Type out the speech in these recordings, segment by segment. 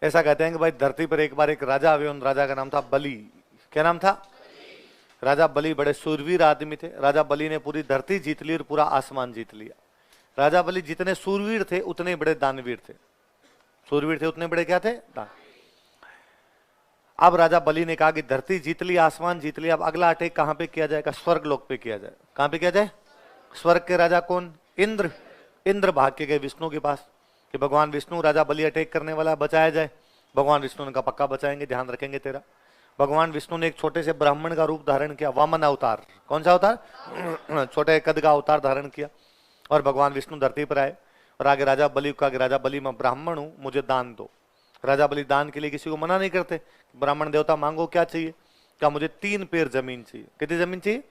ऐसा कहते हैं कि भाई धरती पर एक बार एक राजा आए, उन राजा का नाम था बलि। क्या नाम था? राजा बलि बड़े सूरवीर आदमी थे। राजा बलि ने पूरी धरती जीत ली और पूरा आसमान जीत लिया। राजा बलि जितने सूरवीर थे उतने बड़े दानवीर थे। सूरवीर थे उतने बड़े क्या थे? दान। अब राजा बलि ने कहा कि धरती जीत ली, आसमान जीत लिया, अब अगला अटैक कहां पे किया जाएगा? स्वर्ग लोक पे किया जाए। कहां पे किया जाए? स्वर्ग के राजा कौन? इंद्र। इंद्र भाग के गए विष्णु के पास कि भगवान विष्णु, राजा बलि अटैक करने वाला है, बचाया जाए। भगवान विष्णु ने कहा पक्का बचाएंगे, ध्यान रखेंगे तेरा। भगवान विष्णु ने एक छोटे से ब्राह्मण का रूप धारण किया, वामन अवतार। कौन सा अवतार? छोटे कद का अवतार धारण किया और भगवान विष्णु धरती पर आए और आगे राजा बलि को कहा कि राजा बलि, मैं ब्राह्मण हूं, मुझे दान दो। राजा बलि दान के लिए किसी को मना नहीं करते। ब्राह्मण देवता मांगो क्या चाहिए? क्या? मुझे 3 पेर जमीन चाहिए। कितनी जमीन चाहिए?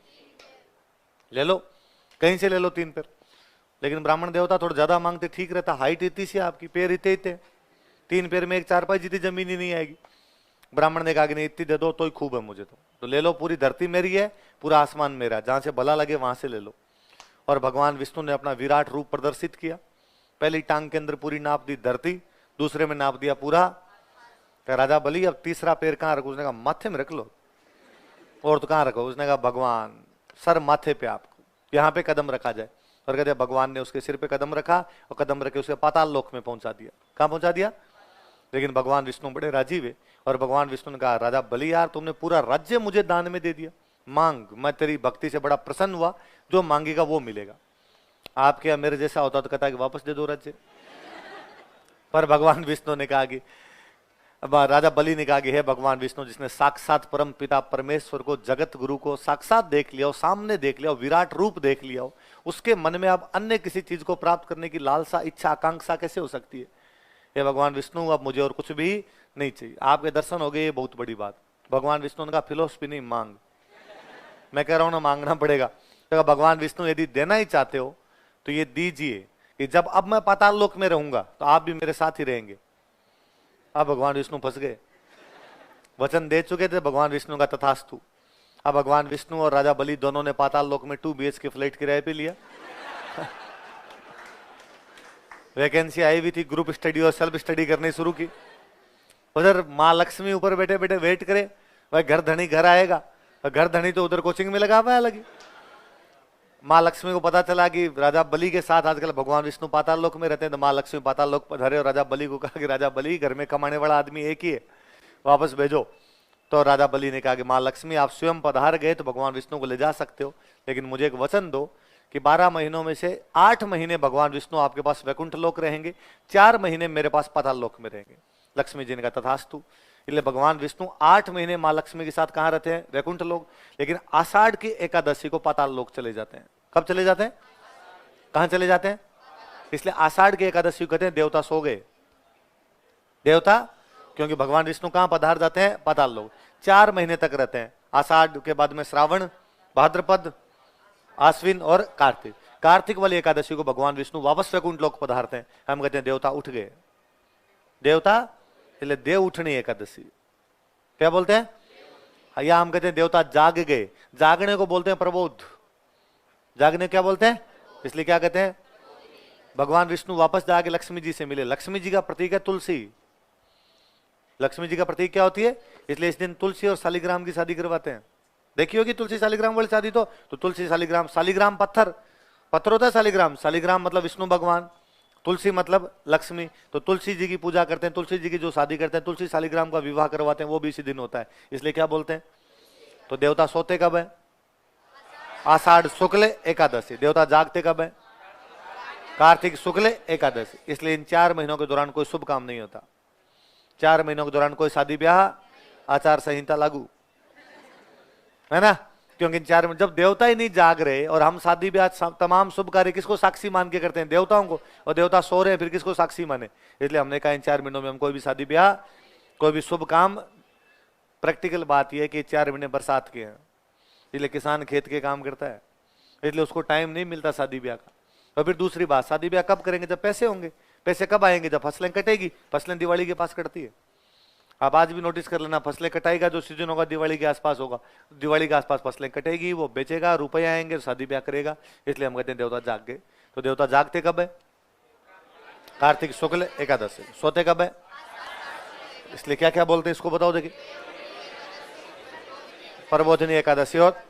ले लो, कहीं से ले लो 3 पेर। लेकिन ब्राह्मण देवता थोड़ा ज्यादा मांगते, ठीक रहता, हाइट इतनी सी आपकी, पेर इतने 3 पेर में एक 4 जितनी जमीन ही नहीं आएगी। ब्राह्मण ने कहा कि नहीं, इतनी दे दो तो ही खूब है मुझे, तो ले लो, पूरी धरती मेरी है, पूरा आसमान मेरा, जहां से भला लगे वहां से ले लो। और भगवान विष्णु ने अपना विराट रूप प्रदर्शित किया। पहली टांग के अंदर पूरी नाप दी धरती, दूसरे में नाप दिया पूरा। राजा बलि अब तीसरा पैर कहां रखो? उसने कहा माथे में रख लो। और तो कहां रखो? उसने कहा भगवान, सर माथे पे, आपको यहां पे कदम रखा जाए। और कहते भगवान ने उसके सिर पे कदम रखा और कदम रखे उसे पाताल लोक में पहुंचा दिया। कहां पहुंचा दिया? लेकिन भगवान विष्णु बड़े राजी हुए और भगवान विष्णु ने कहा राजा बलि यार, तुमने पूरा राज्य मुझे दान में दे दिया, मांग, मैं तेरी भक्ति से बड़ा प्रसन्न हुआ, जो मांगेगा वो मिलेगा। आपके या मेरे जैसा होता तो कहता है कि वापस दे दो राज्य। पर भगवान विष्णु ने कहा कि, राजा बलि ने कहा कि हे भगवान विष्णु, जिसने साक्षात परम पिता परमेश्वर को, जगत गुरु को साक्षात देख लिया हो, सामने देख लिया हो, विराट रूप देख लिया हो, उसके मन में अब अन्य किसी चीज को प्राप्त करने की लालसा, इच्छा, आकांक्षा कैसे हो सकती है? हे भगवान विष्णु, अब मुझे और कुछ भी नहीं चाहिए, आपके दर्शन हो गए, ये बहुत बड़ी बात। भगवान विष्णु ने कहा फिलोसफी नहीं, मांग। मैं कह रहा हूं ना, मांगना पड़ेगा। तो भगवान विष्णु यदि देना ही चाहते हो तो ये दीजिए कि जब अब मैं पाताल लोक में रहूंगा तो आप भी मेरे साथ ही रहेंगे। अब भगवान विष्णु फंस गए, वचन दे चुके थे, भगवान विष्णु का तथास्तु। अब भगवान विष्णु और राजा बलि दोनों ने पाताल लोक में 2 BHK फ्लैट किराए पे लिया। वैकेंसी आई हुई थी, ग्रुप स्टडी और सेल्फ स्टडी करनी शुरू की। उधर माँ लक्ष्मी ऊपर बैठे बैठे वेट करे, भाई घर धनी घर आएगा, और घर धनी तो उधर कोचिंग में लगा पाया लगी। माँ लक्ष्मी को पता चला कि राजा बलि के साथ आजकल भगवान विष्णु पाताल लोक में रहते हैं, तो माँ लक्ष्मी पाताल लोक पधारे और राजा बलि को कहा कि राजा बलि, घर में कमाने वाला आदमी एक ही है, वापस भेजो। तो राजा बलि ने कहा कि माँ लक्ष्मी, आप स्वयं पधार गए तो भगवान विष्णु को ले जा सकते हो, लेकिन मुझे एक वचन दो कि 12 महीनों में से 8 महीने भगवान विष्णु आपके पास वैकुंठ लोक रहेंगे, 4 महीने मेरे पास पाताल लोक में रहेंगे। लक्ष्मी जी ने कहा तथास्तु। इसलिए भगवान विष्णु 8 महीने माँ लक्ष्मी के साथ कहाँ रहते हैं? वैकुंठ लोक। लेकिन आषाढ़ की एकादशी को पाताल लोक चले जाते हैं। कब चले जाते हैं? कहां चले जाते हैं? इसलिए आषाढ़ की एकादशी को कहते हैं देवता सो गए। देवता, क्योंकि भगवान विष्णु कहां पधार जाते हैं? पाताल लोक। 4 महीने तक रहते हैं। आषाढ़ के बाद में श्रावण, भाद्रपद, आश्विन और कार्तिक। कार्तिक वाली एकादशी को भगवान विष्णु वापस वैकुंठ लोक पधारते हैं। हम कहते हैं देवता उठ गए। देवता, इसलिए देव उठनी एकादशी। क्या बोलते हैं? या हम कहते हैं देवता जाग गए। जागने को बोलते हैं प्रबोध। जागने क्या बोलते हैं? इसलिए क्या कहते हैं? भगवान विष्णु वापस जाके लक्ष्मी जी से मिले। लक्ष्मी जी का प्रतीक है तुलसी। लक्ष्मी जी का प्रतीक क्या होती है? इसलिए इस दिन तुलसी और शालिग्राम की शादी करवाते हैं। देखी होगी तुलसी शालिग्राम वाली शादी। तो तुलसी शालिग्राम, शालिग्राम पत्थर, पत्थर होता है शालिग्राम। शालिग्राम मतलब विष्णु भगवान, तुलसी मतलब लक्ष्मी। तो तुलसी जी की पूजा करते हैं, तुलसी जी की जो शादी करते हैं, तुलसी शालिग्राम का विवाह करवाते हैं, वो भी इसी दिन होता है। इसलिए क्या बोलते हैं? तो देवता सोते कब है? आषाढ़ शुक्ल एकादशी। देवता जागते कब है? कार्तिक शुक्ल एकादशी। इसलिए इन 4 महीनों के दौरान कोई शुभ काम नहीं होता। 4 महीनों के दौरान कोई शादी ब्याह, आचार संहिता लागू है ना। क्योंकि 4 में जब देवता ही नहीं जाग रहे और हम शादी ब्याह तमाम शुभ कार्य किसको साक्षी मान के करते हैं? देवताओं को। और देवता सो रहे हैं, फिर किसको साक्षी माने? इसलिए हमने कहा इन 4 महीनों में हम कोई भी शादी ब्याह, कोई भी शुभ काम। प्रैक्टिकल बात यह है कि 4 महीने बरसात के हैं, इसलिए किसान खेत के काम करता है, इसलिए उसको टाइम नहीं मिलता शादी ब्याह का। और फिर दूसरी बात, शादी ब्याह कब करेंगे? जब पैसे होंगे। पैसे कब आएंगे? जब फसलें कटेगी। फसलें दिवाली के पास कटती है। आप आज भी नोटिस कर लेना, फसलें कटाएगा जो सीजन होगा दिवाली के आसपास होगा। दिवाली के आसपास फसलें कटेगी, वो बेचेगा, रुपये आएंगे, शादी ब्याह करेगा। इसलिए हम कहते हैं देवता जाग गए। तो देवता जागते कब है? कार्तिक शुक्ल एकादशी। सोते कब है? इसलिए क्या क्या बोलते हैं इसको बताओ देखिए। प्रबोधिनी एकादशी। और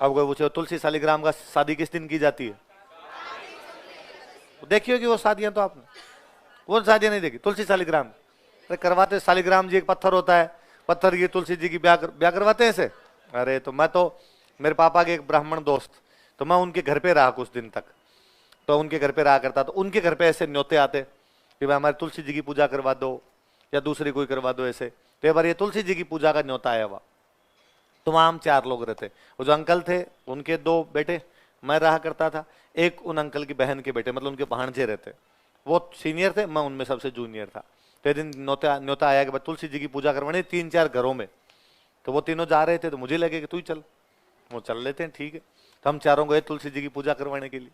अब कोई पूछे तुलसी शालिग्राम का शादी किस दिन की जाती है? देखी होगी वो शादियां तो आपने, वो शादियां नहीं देखी तुलसी शालिग्राम? अरे करवाते, शालिग्राम जी एक पत्थर होता है, पत्थर की तुलसी जी की ब्याह करवाते हैं ऐसे। अरे तो मैं तो, मेरे पापा के एक ब्राह्मण दोस्त, तो मैं उनके घर पे रहा कुछ दिन तक, तो उनके घर पे रहा करता, तो उनके घर पे ऐसे न्योते आते कि भाई हमारी तुलसी जी की पूजा करवा दो या दूसरी कोई करवा दो ऐसे। तो एक बार ये तुलसी जी की पूजा का न्योता आया हुआ, तो वहां हम 4 लोग रहते। वो जो अंकल थे उनके 2 बेटे, मैं रहा करता था, एक उन अंकल की बहन के बेटे, मतलब उनके भांजे रहते, वो सीनियर थे, मैं उनमें सबसे जूनियर था। तो एक दिन न्योता आया कि भाई तुलसी जी की पूजा करवानी 3-4 घरों में। तो वो तीनों जा रहे थे, तो मुझे लगे कि तू ही चल, वो चल लेते हैं, ठीक है। तो हम चारों गए तुलसी जी की पूजा करवाने के लिए।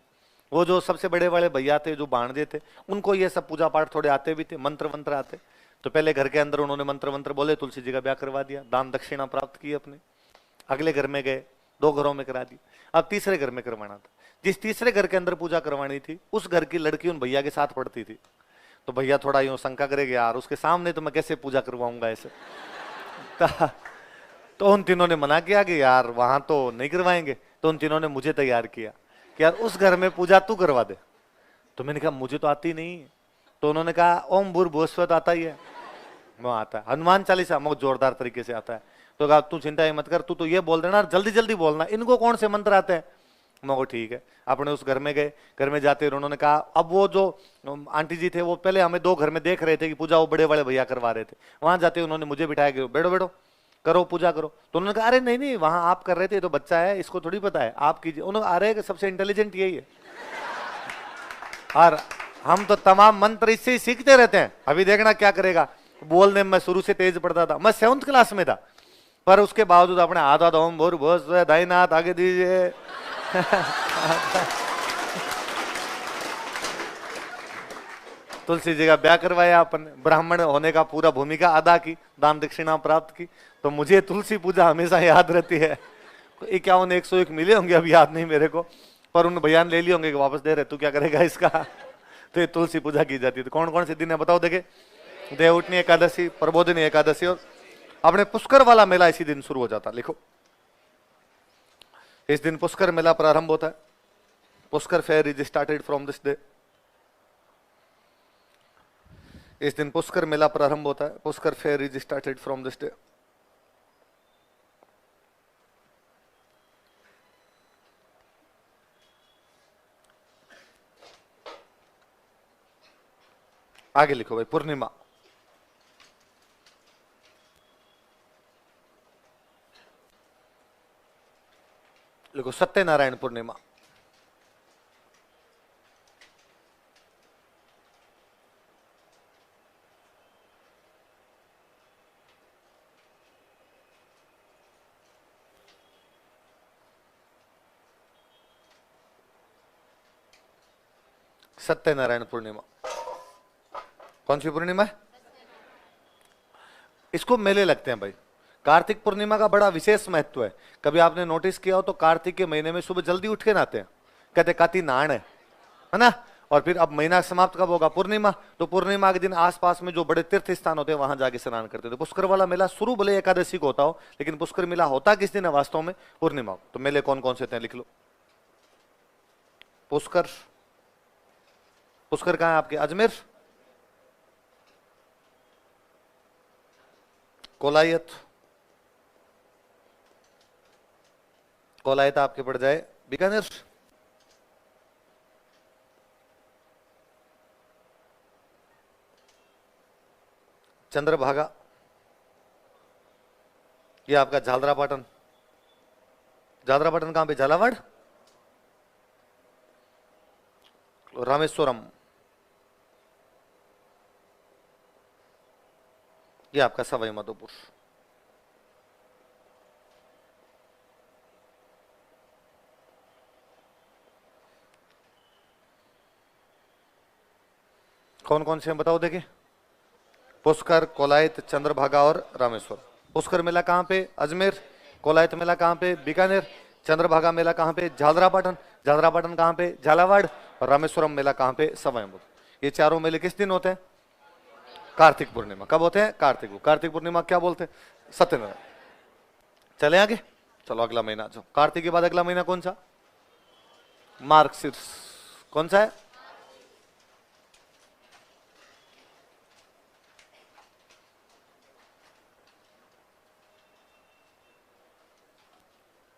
वो जो सबसे बड़े बड़े भैया थे, जो भांजे थे, उनको ये सब पूजा पाठ थोड़े आते भी थे, मंत्र वंत्र आते। तो पहले घर के अंदर उन्होंने मंत्र वंत्र बोले, तुलसी जी का ब्याह करवा दिया, दान दक्षिणा प्राप्त की अपने। अगले घर में गए, 2 घरों में करा दी। अब तीसरे घर में करवाना था। जिस तीसरे घर के अंदर पूजा करवानी थी, उस घर की लड़की उन भैया के साथ पढ़ती थी। तो भैया थोड़ा यूं शंका करेगा, यार उसके सामने तो मैं कैसे पूजा करवाऊंगा ऐसे। तो उन तीनों ने मना किया कि यार वहां तो नहीं करवाएंगे। तो उन तीनों ने मुझे तैयार किया कि यार उस घर में पूजा तू करवा दे। तो मैंने कहा मुझे तो आती नहीं। तो उन्होंने कहा ओम भूर्भुवस्सुवः तो आता ही है, वो आता है। हनुमान चालीसा बहुत जोरदार तरीके से आता है। तो कहा तू चिंता ही मत कर, तू तो ये बोल देना, जल्दी जल्दी बोलना, इनको कौन से मंत्र आते हैं। मैं वो ठीक है। अपने उस घर में गए, घर में जाते उन्होंने कहा, अब वो जो आंटी जी थे वो पहले हमें 2 घर में देख रहे थे कि पूजा वो बड़े बड़े भैया करवा रहे थे। वहां जाते उन्होंने मुझे बिठाया कि बैठो बैठो करो पूजा करो। तो उन्होंने कहा अरे नहीं नहीं, वहां आप कर रहे थे, तो बच्चा है, इसको थोड़ी पता है, आप कीजिए। उन्होंने अरे सबसे इंटेलिजेंट यही है। और हम तो तमाम मंत्र इससे ही सीखते रहते हैं। अभी देखना क्या करेगा। बोलने में शुरू से तेज पढ़ता था, मैं 7th क्लास में था, पर उसके बावजूद अपने हाथ हाथ ओम भूर्भुवस्सुवः दाहिना हाथ आगे दीजिए। तुलसी जी का ब्याह करवाया अपन, ब्राह्मण होने का पूरा भूमिका अदा की, दान दक्षिणा प्राप्त की। तो मुझे तुलसी पूजा हमेशा याद रहती है। 51-101 मिले होंगे, अब याद नहीं मेरे को, पर उन भैया ने ले लिए होंगे कि वापस दे रहे, तू क्या करेगा इसका। तो ये तुलसी पूजा की जाती है। तो कौन कौन से दिन है बताओ देखे। देवउठनी एकादशी, प्रबोधिनी एकादशी, और अपने पुष्कर वाला मेला इसी दिन शुरू हो जाता। लिखो, इस दिन पुष्कर मेला प्रारंभ होता है। Pushkar fair is started from this day. इस दिन पुष्कर मेला प्रारंभ होता है। Pushkar fair is started from this day. आगे लिखो भाई, पूर्णिमा। लिखो सत्यनारायण पूर्णिमा। सत्यनारायण पूर्णिमा कौन सी पूर्णिमा है? इसको मेले लगते हैं भाई। कार्तिक पूर्णिमा का बड़ा विशेष महत्व है। कभी आपने नोटिस किया हो तो कार्तिक के महीने में सुबह जल्दी उठ के नहाते हैं, कहते काती नहान है ना। और फिर अब महीना समाप्त कब होगा? पूर्णिमा। तो पूर्णिमा के दिन आसपास में जो बड़े तीर्थ स्थान होते हैं वहां जाके स्नान करते थे। पुष्कर वाला मेला शुरू भले एकादशी को होता हो, लेकिन पुष्कर मेला होता किस दिन है वास्तव में? पूर्णिमा। तो मेले कौन कौन से थे लिख लो। पुष्कर, पुष्कर कहां है आपके? अजमेर, कोलायत, कोलायत आपके पड़ जाए बीकानेर, चंद्रभागा, ये आपका झालरापाटन। झालरापाटन कहां पे? झालावाड़, रामेश्वरम, ये आपका सवाई माधोपुर। कौन कौन से हैं बताओ देखिए। पुष्कर, कोलायत, चंद्रभागा और रामेश्वर। पुष्कर मेला कहां पे? अजमेर। कोलायत मेला कहां पे? बीकानेर। चंद्रभागा मेला कहां पे? झालरापाटन। झालरापाटन कहां पे? झालावाड़। और रामेश्वरम मेला कहां पे? सवाई माधोपुर। ये चारों मेले किस दिन होते हैं? कार्तिक पूर्णिमा कब होते हैं? कार्तिक पूर्णिमा क्या बोलते हैं? सत्यनारायण। चले आगे, चलो अगला महीना जो कार्तिक के बाद अगला महीना कौन सा? मार्गशीर्ष। कौन सा है?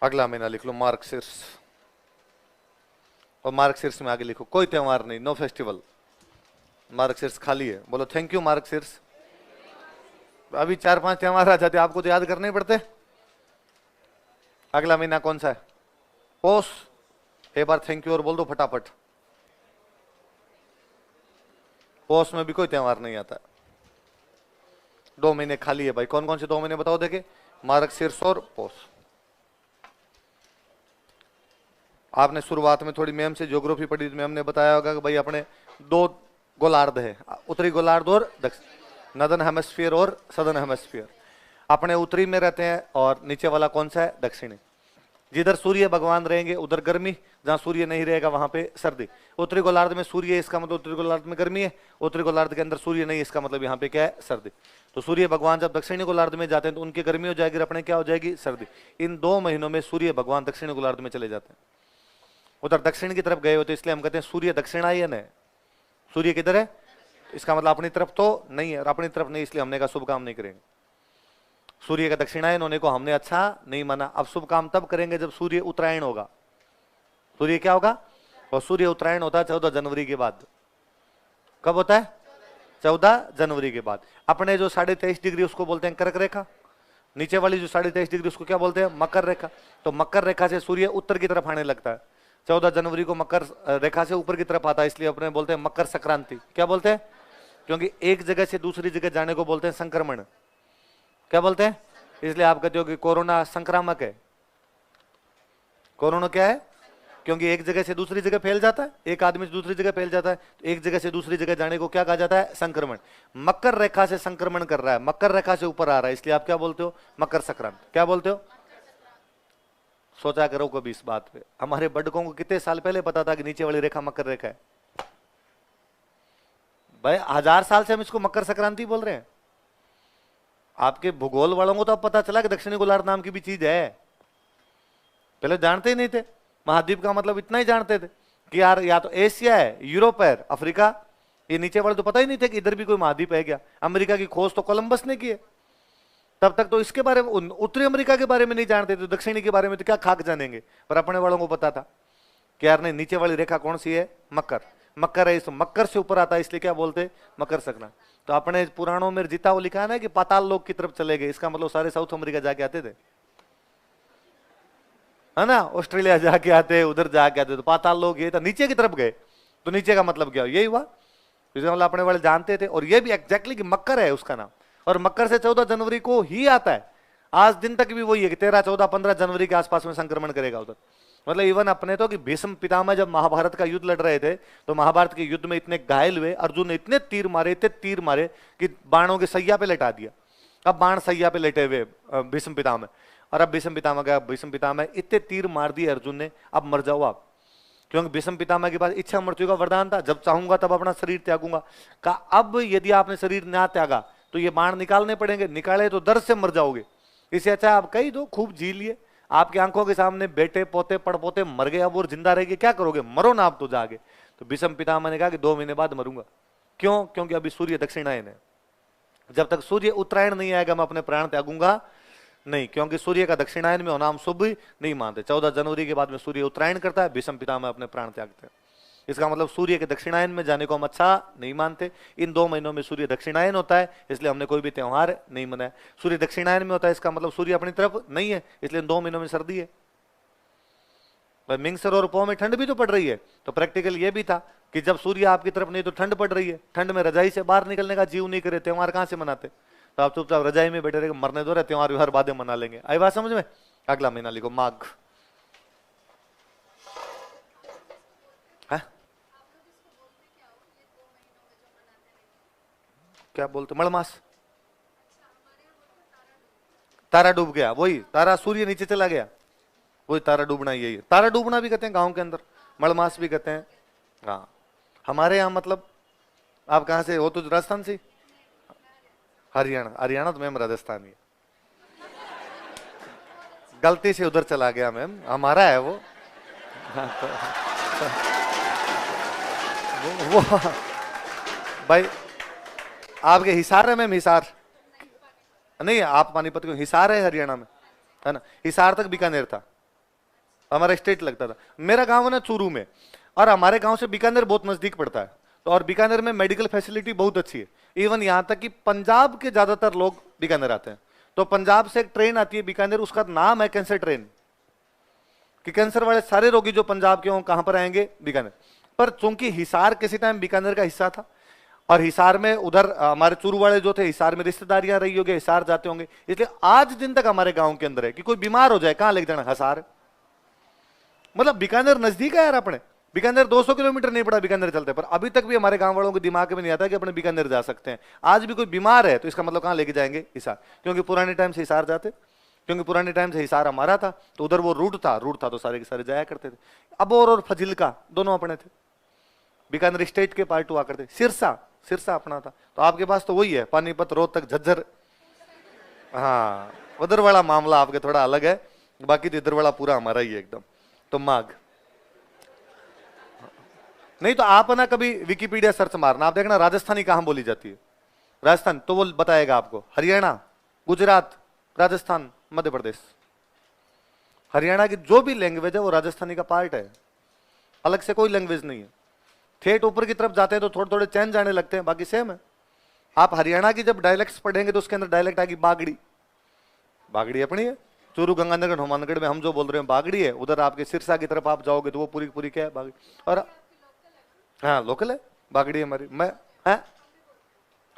अगला महीना लिख लो मार्गशीर्ष, और मार्गशीर्ष में आगे लिखो कोई त्योहार नहीं, नो फेस्टिवल। मार्गशीर्ष खाली है, बोलो थैंक यू मार्गशीर्ष। अभी 4-5 त्योहार आ जाते, आपको तो याद करने पड़ते। अगला महीना कौन सा है? पौष। एक बार थैंक यू और बोल दो फटाफट। पौष में भी कोई त्योहार नहीं आता। 2 महीने खाली है भाई। कौन कौन से 2 महीने बताओ देखे? मार्गशीर्ष और पौष। आपने शुरुआत में थोड़ी मैम से ज्योग्राफी पढ़ी, मैम ने बताया होगा कि भाई अपने 2 गोलार्ध है, उत्तरी गोलार्ध और दक्षिण, नदन हेमिस्फीयर और सदर्न हेमिस्फीयर। अपने उत्तरी में रहते हैं और नीचे वाला कौन सा है? दक्षिणी। जिधर सूर्य भगवान रहेंगे उधर गर्मी, जहां सूर्य नहीं रहेगा वहां पे सर्दी। उत्तरी गोलार्ध में सूर्य है, इसका मतलब उत्तरी गोलार्ध में गर्मी है। उत्तरी गोलार्ध के अंदर सूर्य नहीं, इसका मतलब यहाँ पे क्या है? सर्दी। तो सूर्य भगवान जब दक्षिणी गोलार्ध में जाते हैं तो उनकी गर्मी हो जाएगी, अपने क्या हो जाएगी? सर्दी। इन 2 महीनों में सूर्य भगवान दक्षिणी गोलार्ध में चले जाते हैं, उधर दक्षिण की तरफ गए होते, इसलिए हम कहते हैं सूर्य दक्षिणायन है। सूर्य किधर है? इसका मतलब अपनी तरफ तो नहीं है, और अपनी तरफ नहीं इसलिए हमने कहा शुभ काम नहीं करेंगे। सूर्य का दक्षिणायन होने को हमने अच्छा नहीं माना। अब शुभ काम तब करेंगे जब सूर्य उत्तरायण होगा। सूर्य क्या होगा? और सूर्य उत्तरायण होता है 14 जनवरी के बाद। कब होता है? 14 जनवरी के बाद। अपने जो 23.5 डिग्री उसको बोलते हैं कर्क रेखा, नीचे वाली जो 23.5 डिग्री उसको क्या बोलते हैं? मकर रेखा। तो मकर रेखा से सूर्य उत्तर की तरफ आने लगता है। 14 जनवरी को मकर रेखा से ऊपर की तरफ आता है, इसलिए अपने बोलते हैं मकर संक्रांति। क्या बोलते हैं? क्योंकि एक जगह से दूसरी जगह जाने को बोलते हैं संक्रमण। क्या बोलते हैं? इसलिए आप कहते हो कि कोरोना संक्रामक है। कोरोना क्या है? क्योंकि एक जगह से दूसरी जगह फैल जाता है, एक आदमी से दूसरी जगह फैल जाता है, तो एक जगह से दूसरी जगह जाने को क्या कहा जाता है? संक्रमण। मकर रेखा से संक्रमण कर रहा है, मकर रेखा से ऊपर आ रहा है, इसलिए आप क्या बोलते हो? मकर संक्रांति। क्या बोलते हो? सोचा करो कभी इस बात पे। हमारे बड़कों को कितने साल पहले पता था कि नीचे वाली रेखा मकर रेखा है? भाई 1000 साल से हम इसको मकर संक्रांति बोल रहे हैं। आपके भूगोल वालों को तो अब पता चला कि दक्षिणी गोलार्ध नाम की भी चीज है, पहले जानते ही नहीं थे। महाद्वीप का मतलब इतना ही जानते थे कि यार या तो एशिया है, यूरोप है, अफ्रीका, ये नीचे वाले तो पता ही नहीं थे कि इधर भी कोई महाद्वीप है क्या। अमेरिका की खोज तो कोलंबस ने की है, तब तक तो इसके बारे में, उत्तरी अमेरिका के बारे में नहीं जानते थे, दक्षिणी के बारे में तो क्या खाक जानेंगे। पर अपने वालों को पता था कि यार नहीं, नीचे वाली रेखा कौन सी है? मकर। मकर है, इस मकर से ऊपर आता है, इसलिए क्या बोलते? मकर संक्रांति। तो अपने पुराणों में जीता वो लिखा है ना कि पाताल लोक की तरफ चले गए, इसका मतलब सारे साउथ अमेरिका जाके आते थे, है ना, ऑस्ट्रेलिया जाके आते, उधर जाके आते, तो पाताल लोक ये था, नीचे की तरफ गए। तो नीचे का मतलब क्या? यही हुआ। इसका मतलब अपने वाले जानते थे, और ये भी एग्जैक्टली कि मकर है उसका नाम, और मकर से 14 जनवरी को ही आता है। आज दिन तक भी वही है कि 13, 14, 15 जनवरी के आसपास में संक्रमण करेगा उधर। मतलब इवन अपने तो कि भीष्म पितामह जब महाभारत का युद्ध लड़ रहे थे, तो महाभारत के युद्ध में इतने घायल हुए, अर्जुन ने इतने तीर मारे कि बाणों के सैया पे लटा दिया। अब बाण सैया पे लेटे हुए भीष्म पितामह, और अब भीष्म पितामह इतने तीर मार दिए अर्जुन ने, अब मर जाओ आप। क्योंकि भीष्म पितामह के पास इच्छा मृत्यु का वरदान था, जब चाहूंगा तब अपना शरीर त्यागूंगा। का अब यदि आपने शरीर ना त्यागा तो ये बाण निकालने पड़ेंगे, निकाले तो दर्द से मर जाओगे। इससे अच्छा आप कही दो, खूब जी लिए, आपकी आंखों के सामने बेटे पोते पड़पोते मर गए, अब और जिंदा रहेंगे, क्या करोगे? मरो ना आप तो जाके। तो भीष्म पितामह ने कहा कि 2 महीने बाद मरूंगा। क्यों? क्योंकि अभी सूर्य दक्षिणायन है, जब तक सूर्य उत्तरायण नहीं आएगा मैं अपने प्राण त्यागूंगा नहीं, क्योंकि सूर्य का दक्षिणायन में होना हम शुभ नहीं मानते। 14 जनवरी के बाद में सूर्य उत्तरायण करता है, भीष्म पितामह अपने प्राण त्यागते हैं। इसका मतलब सूर्य के दक्षिणायन में जाने को हम अच्छा नहीं मानते। इन 2 महीनों में सूर्य दक्षिणायन होता है, इसलिए हमने कोई भी त्योहार नहीं मनाया। सूर्य दक्षिणायन में होता है, इसका मतलब सूर्य अपनी तरफ नहीं है, इसलिए इन 2 महीनों में सर्दी है। मिंगसर और पौ में ठंड भी तो पड़ रही है, तो प्रैक्टिकल ये भी था कि जब सूर्य आपकी तरफ नहीं तो ठंड पड़ रही है, ठंड में रजाई से बाहर निकलने का जीव नहीं करे, त्योहार कहां से मनाते? तो आप चुपचाप रजाई में बैठे रहे, मरने दो रहे, त्योहार व्यवहार बाद में मना लेंगे। आई बात समझ में? अगला महीना लिखो माघ। क्या बोलते? मलमास। तारा डूब गया, वही तारा, सूर्य नीचे चला गया, वही तारा डूबना, यही है। तारा डूबना भी कहते हैं गांव के अंदर, मलमास भी कहते हैं। हाँ, हमारे यहाँ मतलब आप कहाँ से हो? तो राजस्थान से? हरियाणा, हरियाणा तो मैम राजस्थानी है, गलती से उधर चला गया मैम, हमारा है वो। हाँ, वो भाई आपके हिसार है मैम, हिसार नहीं, आप पानीपत क्यों, हिसार है हरियाणा में, है ना, हिसार तक बीकानेर था, हमारा स्टेट लगता था। मेरा गांव है ना चूरू में, और हमारे गांव से बीकानेर बहुत नजदीक पड़ता है, तो और बीकानेर में मेडिकल फैसिलिटी बहुत अच्छी है। इवन यहां तक कि पंजाब के ज्यादातर लोग बीकानेर आते हैं, तो पंजाब से एक ट्रेन आती है बीकानेर, उसका नाम है कैंसर ट्रेन, कि कैंसर वाले सारे रोगी जो पंजाब के हों कहां पर आएंगे, बीकानेर। पर चूंकि हिसार किसी टाइम बीकानेर का हिस्सा था, और हिसार में उधर हमारे चूरू वाले जो थे, हिसार में रिश्तेदारियां रही होगी, हिसार जाते होंगे, इसलिए आज दिन तक हमारे गांव के अंदर है कि कोई बीमार हो जाए कहां लेके जाना, हिसार। मतलब बीकानेर नजदीक है यार अपने, बीकानेर 200 किलोमीटर नहीं पड़ा बीकानेर चलते, पर अभी तक भी हमारे गांव वालों के दिमाग में नहीं आता कि अपने बीकानेर जा सकते हैं। आज भी कोई बीमार है तो इसका मतलब कहां लेके जाएंगे, हिसार, क्योंकि पुराने टाइम से हिसार जाते, क्योंकि पुराने टाइम से हिसार हमारा था, तो उधर वो रूट था तो सारे के सारे जाया करते थे। अबोर और फजिल्का दोनों अपने थे, बीकानेर स्टेट के पार्ट हुआ करते। सिरसा, सिरसा अपना था, तो आपके पास तो वही है, पानीपत, रोहतक, झज्जर, हाँ उधर वाला मामला आपके थोड़ा अलग है, बाकी तो इधर वाला पूरा हमारा ही है एकदम। तो माघ नहीं, तो आप ना कभी विकिपीडिया सर्च मारना, आप देखना राजस्थानी कहां बोली जाती है, राजस्थान तो वो बताएगा आपको, हरियाणा, गुजरात, राजस्थान, मध्य प्रदेश। हरियाणा की जो भी लैंग्वेज है वो राजस्थानी का पार्ट है, अलग से कोई लैंग्वेज नहीं है। ठेठ ऊपर की तरफ जाते हैं तो थोड़े थोड़े चेंज आने लगते हैं, बाकी सेम है। आप हरियाणा की जब डायलेक्ट्स पढ़ेंगे तो उसके अंदर डायलेक्ट आएगी बागड़ी, बागड़ी अपनी है। चूरू, गंगानगर, हनुमानगढ़ में हम जो बोल रहे हैं बागड़ी है, उधर आपके सिरसा की तरफ आप जाओगे तो वो पूरी पूरी क्या है, बागड़ी। और हाँ लोकल है बागड़ी हमारी, मैं है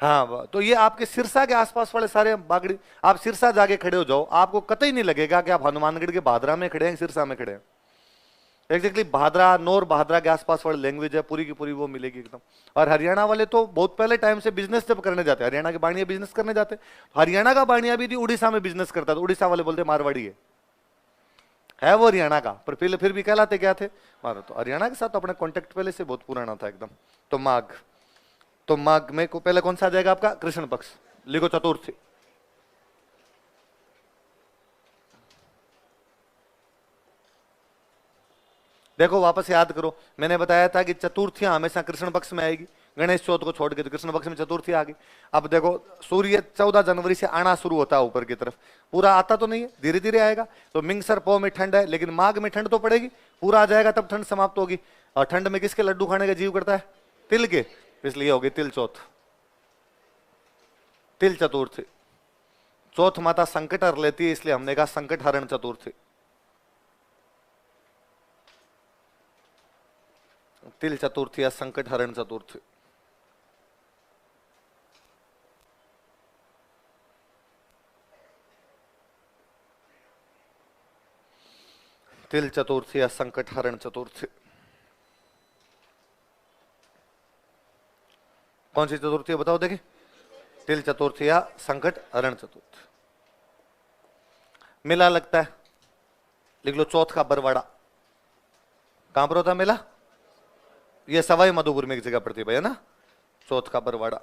हाँ, तो ये आपके सिरसा के आसपास वाले सारे बागड़ी। आप सिरसा जाके खड़े हो जाओ, आपको कतई नहीं लगेगा कि आप हनुमानगढ़ के भादरा में खड़े हैं, सिरसा में खड़े हैं। एग्जैक्टली भादरा, नौर भादरा के आसपास वाली लैंग्वेज है, पूरी की पूरी वो मिलेगी एकदम। और हरियाणा वाले तो बहुत पहले टाइम से बिजनेस जब करने जाते हैं, हरियाणा के बाणिया बिजनेस करने जाते, तो हरियाणा का बाणिया भी थी उड़ीसा में बिजनेस करता था, उड़ीसा वाले बोलते मारवाड़ी है वो हरियाणा का, पर फिर भी कहलाते क्या थे, मारो। तो हरियाणा के साथ तो अपना कॉन्टेक्ट पहले से बहुत पुराना था एकदम। तो माघ, तो माघ में को पहले कौन सा आ जाएगा आपका, कृष्ण पक्ष, लिखो चतुर्थी। देखो वापस याद करो, मैंने बताया था कि चतुर्थियां हमेशा कृष्ण पक्ष में आएगी, गणेश चौथ को छोड़ के तो कृष्ण पक्ष में चतुर्थी आ गई। अब देखो सूर्य 14 जनवरी से आना शुरू होता है ऊपर की तरफ, पूरा आता तो नहीं है, धीरे धीरे आएगा। तो मिंगसर पौ में ठंड है, लेकिन माघ में ठंड तो पड़ेगी, पूरा आ जाएगा तब ठंड समाप्त होगी। और ठंड में किसके लड्डू खाने का जीव करता है, तिल के, इसलिए होगी तिल चौथ, तिल चतुर्थी। चौथ माता संकट हर लेती है, इसलिए हमने कहा संकट हरण चतुर्थी, तिल चतुर्थी या संकट हरण चतुर्थी। तिल चतुर्थी या संकट हरण चतुर्थी, कौन सी चतुर्थी है बताओ देखें, तिल चतुर्थी या संकट हरण चतुर्थी। मेला लगता है, लिख लो चौथ का बरवाड़ा, कहां पर होता है मेला, ये सवाई माधोपुर में एक जगह पड़ती है भैया ना, चौथ का बरवाड़ा।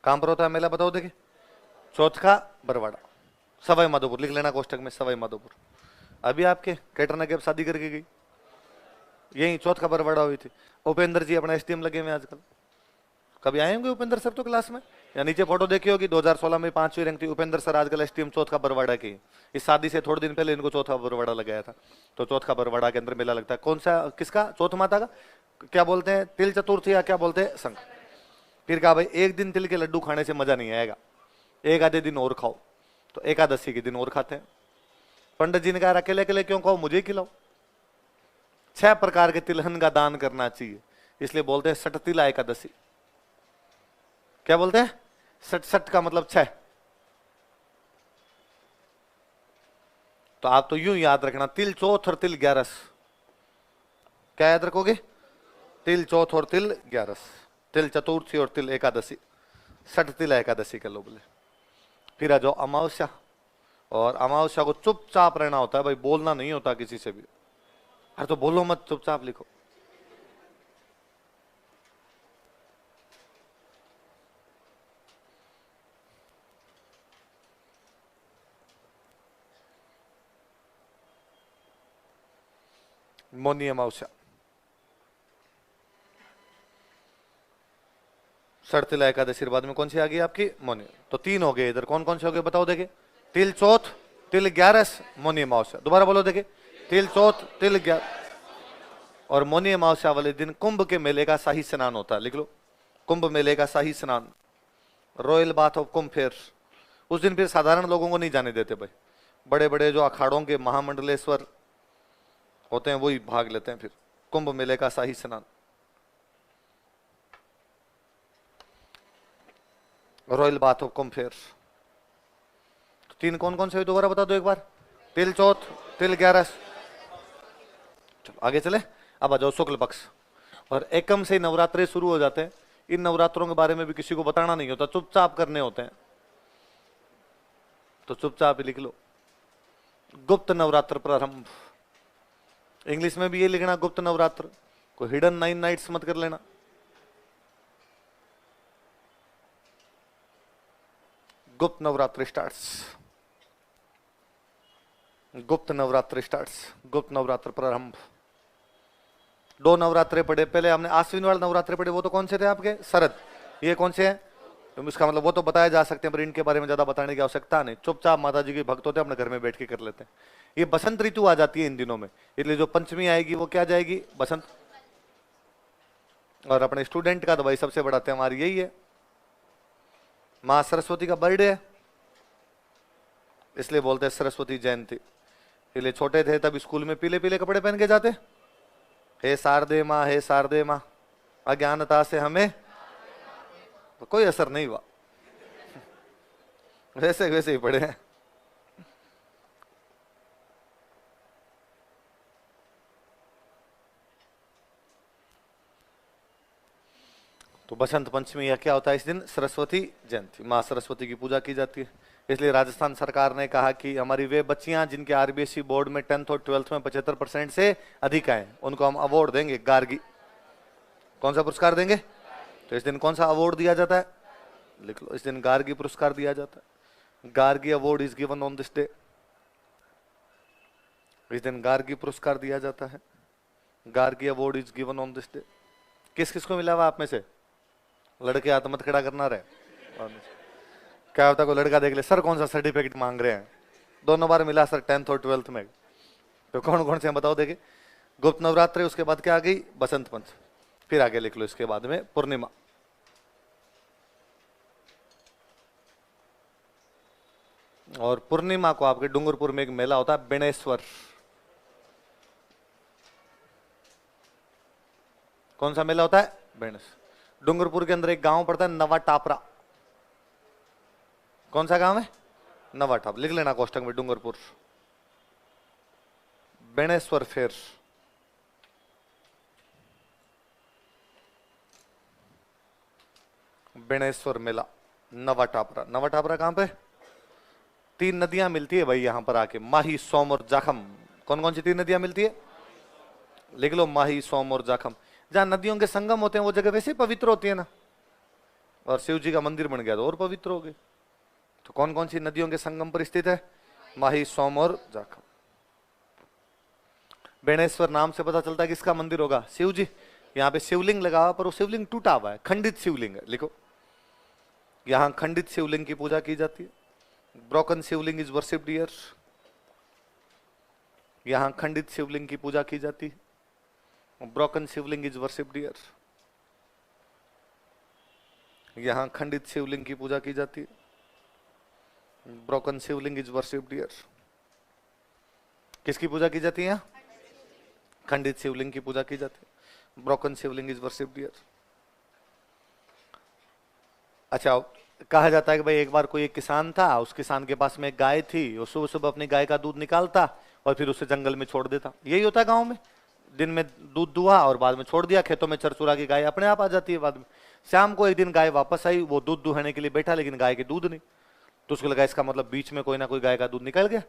कहां पर होता है मेला बताओ देखिए, चौथ का बरवाड़ा, सवाई माधोपुर, लिख लेना कोष्टक में सवाई माधोपुर। अभी आपके कैटरना के अब शादी करके गई, यही चौथ का बरवाड़ा हुई थी। उपेंद्र जी अपना एसटीएम लगे हुए आजकल, कभी आए होंगे उपेंद्र सर तो क्लास में, या नीचे फोटो देखी होगी, 2016 में 5वीं रैंक थी उपेंद्र सर, आजकल एसटीएम चौथ का बरवाड़ा की। इस शादी से थोड़े दिन पहले इनको चौथा बरवाड़ा लगाया था। तो चौथ का बरवाड़ा के अंदर मेला लगता है, कौन सा, किसका, चौथ माता का, क्या बोलते हैं, तिल चतुर्थी या क्या बोलते हैं, संग। फिर कहा भाई एक दिन तिल के लड्डू खाने से मजा नहीं आएगा, एक आधे दिन और खाओ, तो एकादशी के दिन और खाते हैं। पंडित जी ने कहा अकेले अकेले क्यों खाओ, मुझे खिलाओ। 6 प्रकार के तिलहन का दान करना चाहिए, इसलिए बोलते हैं सठ तिला एकादशी। क्या बोलते हैं, सठ, सठ का मतलब 6। तो आप तो यूं याद रखना, तिल चौथ और तिल 11, क्या याद रखोगे, तिल चौथ और तिल 11, तिल चतुर्थी और तिल एकादशी, सठ तिला एकादशी कर लो बोले। फिर आ जाओ अमावस्या, और अमावस्या को चुपचाप रहना होता है भाई, बोलना नहीं होता किसी से भी। अरे तो बोलो मत, चुपचाप लिखो। मौनी अमावस्या, शर्तिला एकादशी बाद में कौन सी आ गई आपकी? मौनी। तो 3 हो गए इधर, कौन कौन से हो गए बताओ देखे? तिल चौथ, तिल 11, मौनी अमावस्या। दोबारा बोलो देखे, तिल चौथ, तिल 11। और मौनी अमावस्या वाले दिन कुंभ के मेले का शाही स्नान होता है, लिख लो, कुंभ मेले का शाही स्नान, royal bath of Kumbh fair. उस दिन फिर साधारण लोगों को नहीं जाने देते भाई, बड़े बड़े जो अखाड़ों के महामंडलेश्वर होते हैं वही भाग लेते हैं। फिर कुंभ मेले का शाही स्नान, royal bath of Kumbh fair. तो 3 कौन कौन से हुए दोबारा बता दो एक बार? तिल चौथ, तिल 11। चलो आगे चले, अब आ जाओ शुक्ल पक्ष। और एकम से नवरात्रे शुरू हो जाते हैं। इन नवरात्रों के बारे में भी किसी को बताना नहीं होता, चुपचाप करने होते हैं, तो चुपचाप ही लिख लो। गुप्त नवरात्र प्रारंभ, इंग्लिश में भी ये लिखना गुप्त नवरात्र, कोई हिडन 9 नाइट्स मत कर लेना। गुप्त नवरात्र स्टार्ट्स, गुप्त नवरात्र स्टार्ट्स, गुप्त नवरात्र प्रारंभ। 2 नवरात्रे पढ़े पहले हमने, आश्विन वाले नवरात्रे पढ़े, वो तो कौन से थे आपके? शरद। ये कौन से हैं? तो इसका मतलब वो तो बताया जा सकते हैं, पर इनके बारे में ज्यादा बताने की आवश्यकता नहीं, चुपचाप माता जी के भक्त होते हैं, अपने घर में बैठ के कर लेते हैं। ये बसंत ऋतु आ जाती है इन दिनों में, इसलिए जो पंचमी आएगी वो क्या जाएगी? बसंत। और अपने स्टूडेंट का तो भाई सबसे बड़ा त्योहार यही है, माँ सरस्वती का बर्थडे है, इसलिए बोलते हैं सरस्वती जयंती। इसलिए छोटे थे तब स्कूल में पीले पीले कपड़े पहन के जाते, हे शारदे माँ, हे शारदे माँ, अज्ञानता से हमें, तो कोई असर नहीं हुआ, वैसे वैसे ही पढ़े हैं। तो बसंत पंचमी या क्या होता है इस दिन? सरस्वती जयंती, माँ सरस्वती की पूजा की जाती है। इसलिए राजस्थान सरकार ने कहा कि हमारी वे बच्चियां जिनके आरबीएसई बोर्ड में 10th और 12th में 75% से अधिक आए, उनको हम अवार्ड देंगे, गार्गी। कौन सा पुरस्कार देंगे? तो इस दिन कौन सा अवार्ड दिया जाता है? लिख लो, इस दिन गार्गी पुरस्कार दिया जाता है। Gargi award is given on this day, इस दिन गार्गी पुरस्कार दिया जाता है। Gargi award is given on this day. किस किस को मिला हुआ आप में से? लड़के हाथ मत खड़ा करना रहे, क्या होता कोई लड़का देख ले, सर कौन सा सर्टिफिकेट मांग रहे हैं? दोनों बार मिला सर, 10th और 12th में। तो कौन कौन से हैं बताओ देखे? गुप्त नवरात्रि, उसके बाद क्या आ गई? बसंत पंचमी। फिर आगे लिख लो इसके बाद में पूर्णिमा। और पूर्णिमा को आपके डूंगरपुर में एक मेला होता है, बेणेश्वर। कौन सा मेला होता है? बेणेश्वर। डूंगरपुर के अंदर एक गांव पड़ता है नवा टापरा। कौन सा गांव है? नवा टाप, लिख लेना कोष्टक में, डूंगरपुर। बेणेश्वर फेर, बेणेश्वर मेला, नवा टापरा। नवा टापरा कहां पे? 3 नदियां मिलती है भाई यहां पर आके, माही, सोम और जाखम। कौन कौन सी 3 नदियां मिलती है? लिख लो, माही, सोम और जाखम। जहां नदियों के संगम होते हैं वो जगह वैसे पवित्र होती है ना, और शिव जी का मंदिर बन गया तो और पवित्र हो गई। तो कौन कौन सी नदियों के संगम पर स्थित है? माही, सोम और जाखम। बेणेश्वर नाम से पता चलता है किसका मंदिर होगा? शिव जी। यहाँ पे शिवलिंग लगा हुआ, पर वो शिवलिंग टूटा हुआ है, खंडित शिवलिंग है, लिखो। यहाँ खंडित शिवलिंग की पूजा की जाती है। Broken Shivling is worshipped here. यहाँ खंडित शिवलिंग की पूजा की जाती है। Broken Shivling is worshipped here. यहाँ खंडित शिवलिंग की पूजा की जाती है। Broken Shivling is worshipped here. किसकी पूजा की जाती है यहाँ? खंडित शिवलिंग की पूजा की जाती है। Broken Shivling is worshipped here. अच्छा, कहा जाता है कि भाई एक बार कोई एक किसान था, उस किसान के पास में एक गाय थी, वो सुबह सुबह अपनी गाय का दूध निकालता और फिर उसे जंगल में छोड़ देता। यही होता है गाँव में, दिन में दूध दुहा और बाद में छोड़ दिया, खेतों में चरचुरा की गाय अपने आप आ जाती है बाद में। शाम को एक दिन गाय वापस आई, वो दूध दुहाने के लिए बैठा, लेकिन गाय के दूध नहीं। तो उसको लगा इसका मतलब बीच में कोई ना कोई गाय का दूध निकल गया।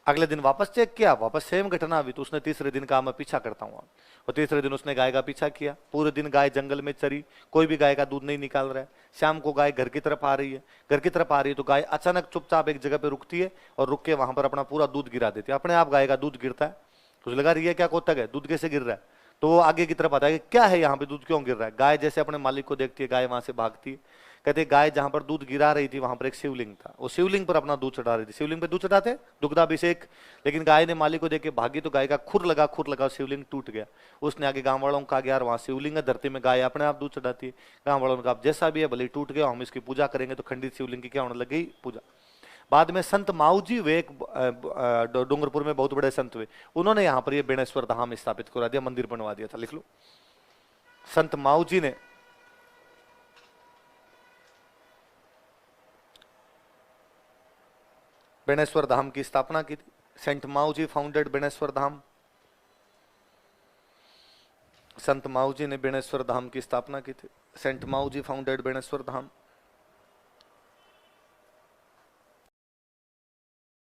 अगले दिन वापस चेक किया, वापस सेम घटना हुई। तो उसने तीसरे दिन कहा मैं पीछा करता हूँ, और तीसरे दिन उसने गाय का पीछा किया। पूरे दिन गाय जंगल में चरी, कोई भी गाय का दूध नहीं निकाल रहा है। शाम को गाय घर की तरफ आ रही है, घर की तरफ आ रही है तो गाय अचानक चुपचाप एक जगह पे रुकती है और रुक के वहां पर अपना पूरा दूध गिरा देती है। अपने आप गाय का दूध गिरता है। तो उसे लगा रही है क्या कोतक है, दूध कैसे गिर रहा है। तो वो आगे की तरफ आता है कि क्या है यहाँ पे दूध क्यों गिर रहा है। गाय जैसे अपने मालिक को देखती है, गाय वहां से भागती है। कहते गाय जहां पर दूध गिरा रही थी वहां पर एक शिवलिंग था, वो शिवलिंग पर अपना दूध चढ़ा रही थी। शिवलिंग पे दूध चढ़ाते दुग्धाभिषेक, लेकिन गाय ने मालिक को देख के भागी तो गाय का खुर लगा शिवलिंग टूट गया। उसने आगे गांव वालों को कहा यार वहां शिवलिंग है, धरती में गाय अपने आप दूध चढ़ाती है। गांव वालों ने कहा जैसा भी है भले टूट गया, हम इसकी पूजा करेंगे। तो खंडित शिवलिंग की क्या होने लगी पूजा। बाद में संत माऊ जी वे एक डूंगरपुर में बहुत बड़े संत हुए, उन्होंने यहाँ पर ये बेणेश्वर धाम स्थापित करा दिया, मंदिर बनवा दिया था। लिख लो, संत माऊ जी ने बेणेश्वर धाम की स्थापना की थी। सेंट माऊ जी फाउंडेड बेणेश्वर धाम। संत माऊ जी ने बेणेश्वर धाम की स्थापना की थी। सेंट माऊ जी फाउंडेड बेणेश्वर धाम।